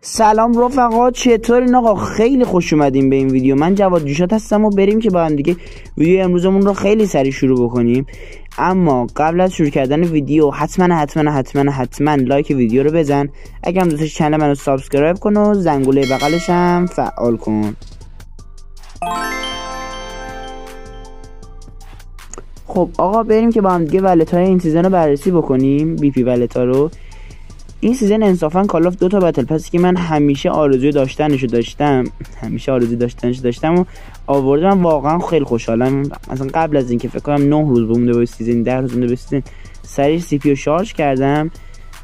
سلام رفقا، چطورین آقا؟ خیلی خوش اومدیم به این ویدیو. من جواد جوشات هستم و بریم که با هم دیگه ویدیو امروزمون رو خیلی سریع شروع بکنیم. اما قبل از شروع کردن ویدیو حتما لایک ویدیو رو بزن. اگه هم دوستش چنل منو سابسکرایب کن و زنگوله بغلش هم فعال کن. خب آقا بریم که با هم دیگه ولت‌های این سیزن رو بررسی بکنیم. بی پی ولت‌ها رو. این سیزن انصافا کال آف 2 تا بتل پسی که من همیشه آرزوی داشتنشو داشتم و آوردم. من واقعا خیلی خوشحالم. مثلا قبل از اینکه فکر کنم 9 روز مونده به سیزن، 10 روز مونده به سیزن، سریع سی پی رو شارژ کردم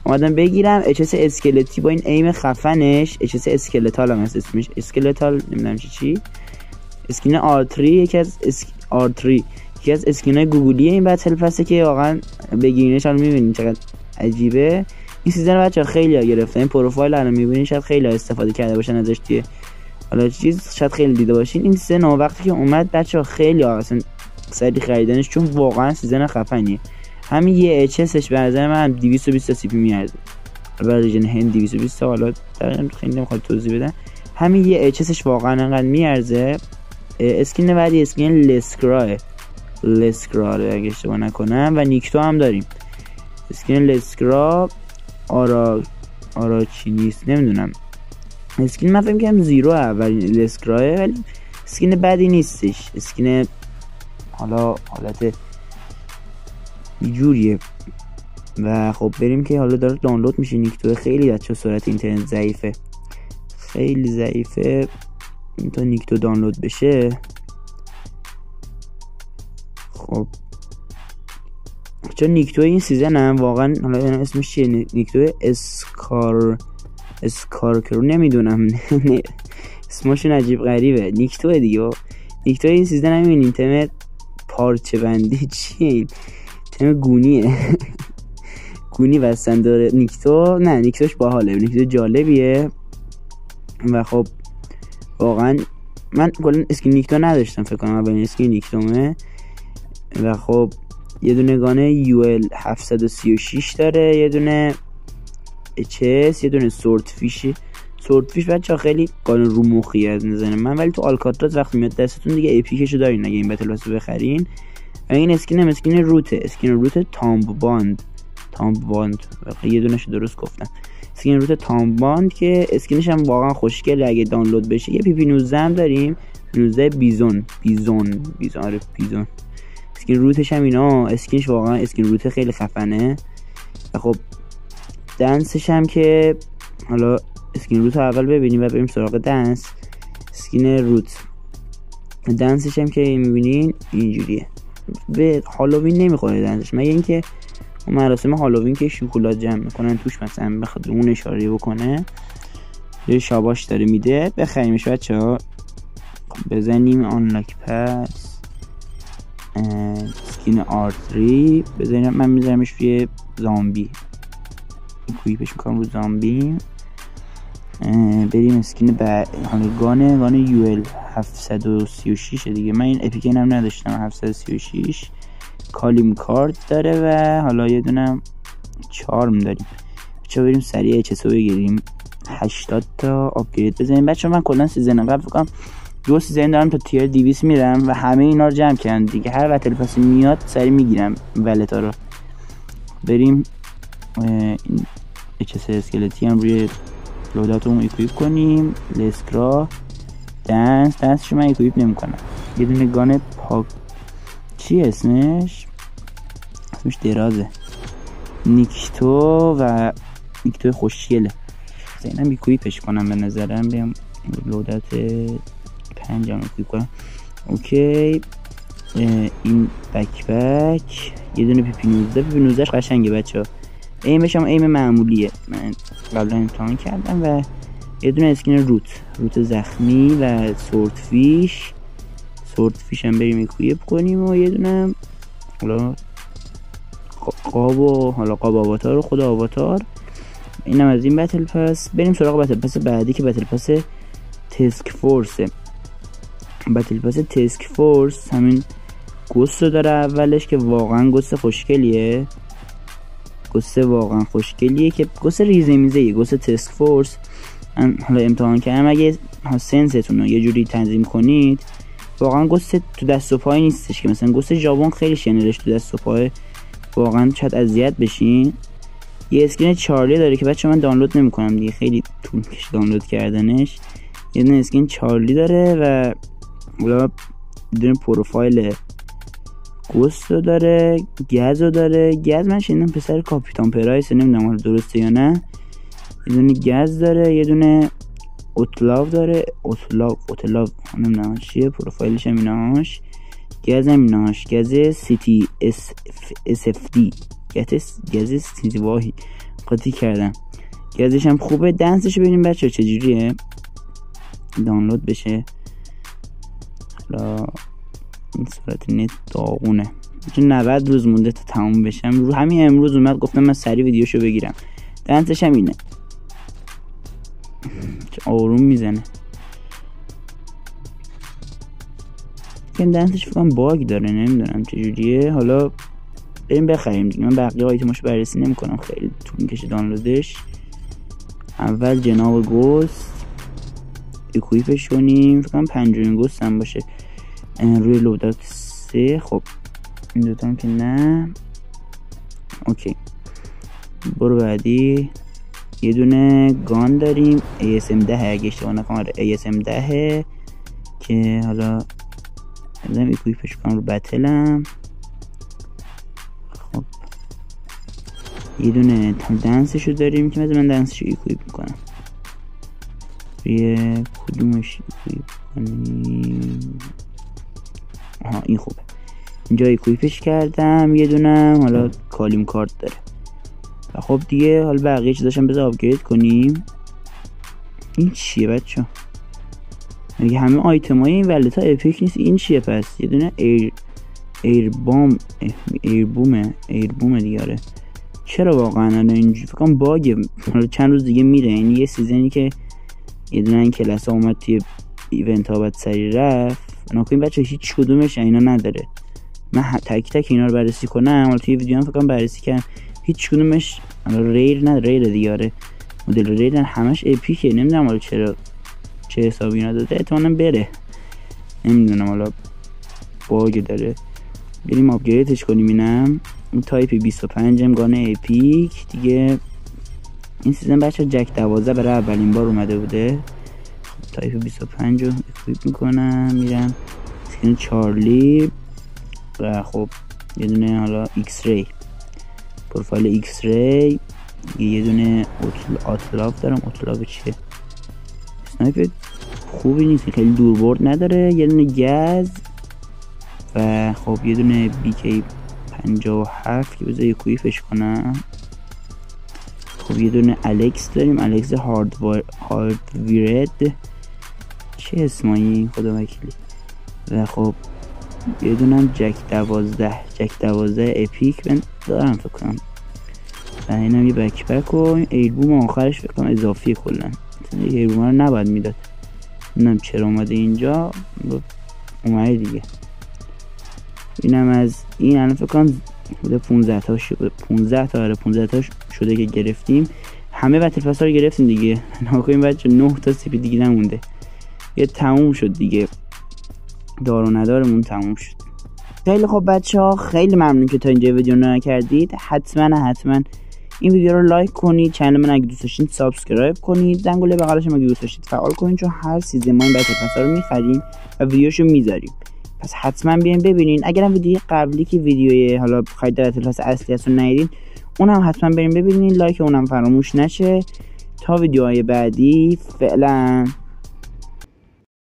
اومدم بگیرم اچ اس اسکلتی با این ایم خفنش. اچ اس اسکلتال هم هست اسمش، اسکلتال نمیدونم چی اسکین R3 یکی از اسکینای گوگلی این بتل پسه که واقعا بگیرینش الان میبینین چقدر عجیبه. این سیزن بچه‌ها خیلی ها گرفتن. این پروفایل الان میبینین شاید خیلی ها استفاده کرده باشن ازش توی حالا چیز، شاید خیلی دیده باشین. این سیزن وقتی که اومد بچه‌ها خیلی ها اصلا سری خریدنش چون واقعا سیزن خفنیه. همین یه اچ اسش به نظر من 220 تا سی پی میارزه. برای ریژن هند 220 تا، حالا دقیقاً خیلی نمیخواد توضیح بدم. همین یه اچ اسش واقعا انقدر میارزه. اسکین بعدی اسکین لسکرا اگه اشتباه نکنم و نیکتو هم داریم. اسکین لسکرا آرا چی نیست نمیدونم. اسکین من فکر می‌کنم زیرو اولین لسکراه، ولی اسکین بدی نیستش. اسکین حالا حالت جوریه. و خب بریم که حالا داره دانلود میشه. نیکتو خیلی بچه سرعت اینترنت ضعیفه، خیلی ضعیفه. تا نیکتو دانلود بشه خب چون نیکتو این سیزن هم واقعا حالا اسمش چیه، نیکتو اسکارکرو نمیدونم اسمشون عجیب غریبه. نیکتو دیگه. نیکتو این سیزن هم این تم پارچه بندی چیه این تم گونیه گونی بستن داره نیکتو. نه نیکتوش باحاله، نیکتو جالبیه. و خب واقعا من کلا اسکین نیکتو نداشتم، فکر کنم اولین اسکین نیکتومه. و خب یه دونه گانه UL 736 داره، یه دونه HS، یه دونه سورت فیش بچه ها خیلی گانه رو مخیه از نظر من، ولی تو آلکاتراز وقتی میاد دستتون دیگه اپیکشو دارین اگه این بتل پس بخرین. و این اسکین هم اسکین روت تامب باند یه دونه شو درست گفتم. اسکین روت تامب باند که اسکینش هم واقعا خوشگله اگه دانلود بشه. یه PP 19 هم داریم، 19 بیزون. اسکین روتش هم اینا، اسکینش واقعا اسکین روت خیلی خفنه. و خب دنسش هم که حالا اسکین روت اول ببینیم و بریم سراغ دنس. اسکین روت دنسش هم که میبینین اینجوریه. به هالووین نمیخوره دنسش، مگه اینکه مراسم هالووین که شکلات جمع میکنن توش مثلا بخواد اون اشاره بکنه، یه شاباش داره میده بخریمش بچه‌ها. بزنیم آنلاک پس اسکین R3 بزنیم. من میذارمش روی زامبی، کویپش میکنم رو زامبی. بریم اسکین حالا گانه UL 736 دیگه. من این اپیکن هم نداشتم. 736 کالیم کارت داره و حالا یه دونم چارم داریم. بچه بریم سریع HS رو بگیریم. 80 تا آپگرید بزنیم بچه. من کلا سیزن قبل فکرم 2 سیزن دارم تا تیر 200 میرم و همه اینا رو جمع کردم دیگه. هر بتل پسی میاد سری میگیرم ولتا رو. بریم این HS اسکلتی هم روی لوداتون اکویپ کنیم. لسکرا دنسش من اکویپ نمی کنم. یه دونه گانه پاک چی اسمش درازه، نیکتو و نیکتو خوشگله. اینم اکویپش کنم به نظرم. بیام لودات 5 هم اکویپ کنم. اوکی. این بک یه دونه PP 19 ش قشنگه بچه ها. ایمش هم ایم معمولیه، من قبلا امتحان کردم. و یه دونه اسکین روت زخمی و سورت فیش هم بریم اکویپ کنیم. و یه دونه حالا قاب آواتار و خود آواتار. اینم از این بتل پس. بریم سراغ بتل پس بعدی که بتل پس تسک فورسه. بتل پس تسک فورس همین گوست داره اولش که واقعا گوست خوشگلیه. که گوست ریزه میزه، گوست تسک فورس من حالا امتحان کردم، اگه سنستون رو یه جوری تنظیم کنید واقعا گوست تو دست و پای نیستش که مثلا گوست ژاپن خیلی شنلش تو دست و پای، واقعا شاید اذیت بشین. یه اسکرین چارلی داره که بچه من دانلود نمیکنم دیگه، خیلی طول میکشه دانلود کردنش. یه دونه اسکرین چارلی داره و حالا بدون پروفایل گوست رو داره، گز رو داره. گز من شنیدم پسر کاپیتان پرایس، نمیدونم حالا درسته یا نه. یه دونه گز داره، یه دونه اوتلاو داره، اوتلاو نمیدونم چیه، پروفایلش هم ایناش. گز هم ایناش، گز سیتی اس اف دی، گز سیتی واهی قاطی کردم. گزش هم خوبه. دنسش ببینیم بچه چجوریه دانلود بشه. حالا این صورت نت داغونه چون 90 روز مونده تا تموم بشم. همین امروز اومد گفتم من سری ویدیوشو بگیرم. دنسش هم اینه، چه آروم میزنه. این دنسش فکرم باگ داره، نمیدونم چجوریه. حالا بریم بخریم دیگه. من بقیه آیتماشو بررسی نمیکنم، خیلی طول میکشه دانلودش. اول جناب گوست اکویپش کنیم، فکرم 5 گوست هم باشه روی لوداک 3. خب این دوتا هم که نه. اوکی برو بعدی. یه دونه گان داریم ASM 10 اگه اشتباه نکنم، ASM 10 که حالا بزنم اکویپش کنم رو بتلم. خب یه دونه دنسشو داریم که من دنسشو اکویپ میکنم. روی کدومش اکویپ کنیم؟ آها این خوبه، اینجا اکویپش کردم. یه دونه حالا کالیم کارت داره. و خب دیگه حالا بقیه چیزاشم بذار آپگرید کنیم. این چیه بچه؟ مگه همه آیتم های این ولتا اپیک نیست؟ این چیه پس؟ یه دونه ایربومه دیگه. آره چرا واقعا الان اینجوری؟ فکرم باگه، حالا چند روز دیگه میره. یعنی یه سیزنی که یه دونه این کلاس ها اومد توی ایونت ها باید سری رفت. ناکنین بچه هیچ کدومش اینا نداره. من تک تک اینا رو بررسی کنم، حالا توی ویدیو هم فکرم بررسی کردم، هیچ کدومش ریر نداره. ریر دیگه آره مدل ریر همش اپیکه. نمیدونم حالا چرا چه حسابی نداده، احتمالاً بره، نمیدونم حالا باگ داره. بریم آپگریدش کنیم. اینم این تایپ 25 گانه اپیک دیگه. این سیزن بچه جک 12 برای اولین بار اومده بوده. خب تایپ 25 رو اکویپ میکنم، میرم اسکرین چارلی و خب یه دونه حالا ایکس ری، پروفایل ایکس ری. یه دونه اوتلاف دارم. اوتلاف چیه؟ سنایپ خوبی نیست، خیلی دوربرد نداره. یه دونه گز و خب یه دونه BK 57 که بذار اکویپش کنم. خب یه دونه الکس داریم، الکس هاردویرد، چه اسمایی خدا وکیلی. و خب یه دونه جک 12 اپیک من دارم فکر کنم. و اینم یه بکپک و ایربوم آخرش فکر کنم اضافیه. کلا ایربوم رو نباید میداد، نمیدونم چرا اومده اینجا، اومده دیگه. اینم از این. الان فکر کنم 15 تا شده، 15 تا شده که گرفتیم. همه بتل پس ها رو گرفتیم دیگه. ناکنین بچه 9 تا سیپی دیگه نمونده. یه تموم شد دیگه، دار و ندارمون تموم شد. خیلی خب بچه ها، خیلی ممنون که تا اینجا ویدیو رو نکردید. حتما این ویدیو رو لایک کنید، چنل من اگه دوست داشتید سابسکرایب کنید، زنگوله بغلش هم اگه دوست داشتید فعال کنید، چون هر سیزن ما این بتل پس ها رو میخریم و ویدیوشو میذاریم. پس حتما بیاین ببینین. اگرم ویدیو قبلی که ویدیوی حالا خرید بتل پس اصلی هستون ندیدین، اونم حتما بریم ببینین، لایک اونم فراموش نشه. تا ویدیوهای بعدی فعلا